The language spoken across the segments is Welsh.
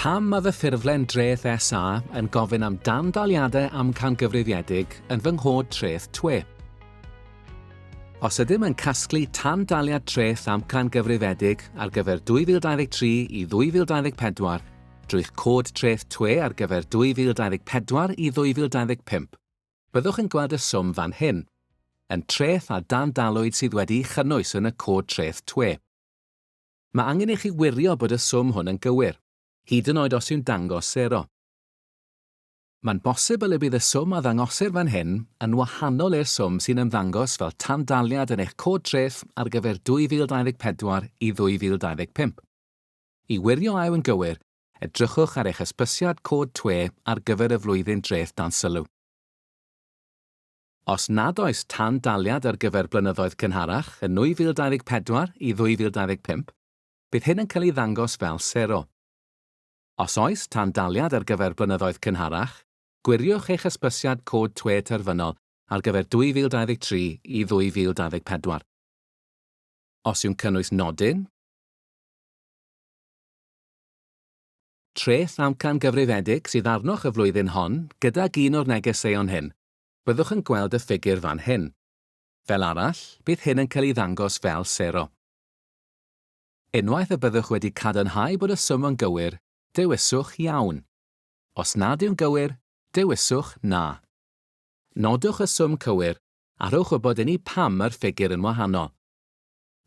Pam mae Ffurflen Dreth SA yn gofyn am dandaliadau amcangyfrifedig yn fy nghod treth TWE? Os ydym yn casglu tandaliad treth amcangyfrifedig ar gyfer 2023 i 2024 drwy'ch cod treth TWE ar gyfer 2024 i 2025, byddwch yn gweld y swm fan hyn, yn treth a dandalwyd sydd wedi chynnwys yn y cod treth TWE. Mae angen i chi wirio bod y swm hwn yn gywir, hyd yn oed os yw'n dangos 0. Mae'n bosibl y bydd y swm a ddangosir fan hyn yn wahanol i'r swm sy'n ymddangos fel tandaliad yn eich cod treth ar gyfer 2024 i 2025. I wirio aw yn gywir, edrychwch ar eich hysbysiad cod TWE ar gyfer y flwyddyn dreth dan sylw. Os nad oes tandaliad ar gyfer blynyddoedd cynharach yn 2024 i 2025, bydd hyn yn cael ei ddangos fel 0. Os oes tandaliad ar gyfer blynyddoedd cynharach, gwiriwch eich hysbysiad cod TWE terfynol ar gyfer 2023 i 2024. Os yw'n cynnwys nodyn, treth amcangyfrifedig sydd arnoch y flwyddyn hon gydag un o'r negeseuon hyn, byddwch yn gweld y ffigur fan hyn. Fel arall, bydd hyn yn cael ei ddangos fel 0. Unwaith y byddwch wedi cadarnhau bod y swm yn gywir, dewiswch iawn. Os nad yw'n gywir, dewiswch na. Nodwch y swm cywir, a rhowch wybod i ni pam mae'r ffigur yn wahanol.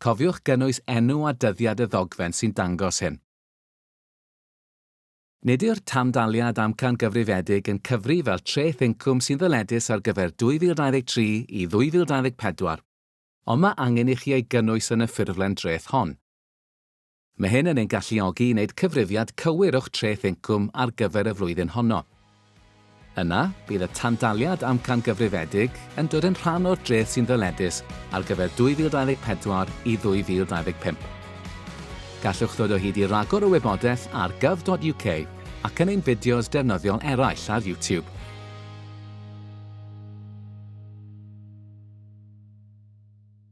Cofiwch gynnwys enw a dyddiad y ddogfen sy'n dangos hyn. Nid yw'r tandaliad amcangyfrifedig yn cyfri fel treth incwm sy'n ddyledus ar gyfer 2023 i 2024, ond mae angen i chi ei gynnwys yn y ffurflen dreth hon. Mae hyn yn ein galluogi i wneud cyfrifiad cywir o'ch treth incwm ar gyfer y flwyddyn honno. Yna, bydd y tandaliad amcangyfrifedig yn dod yn rhan o'r dreth sy'n ddyledus ar gyfer 2024 i 2025. Gallwch ddod o hyd i rhagor o wybodaeth ar gov.uk ac yn ein fideos defnyddiol eraill ar YouTube.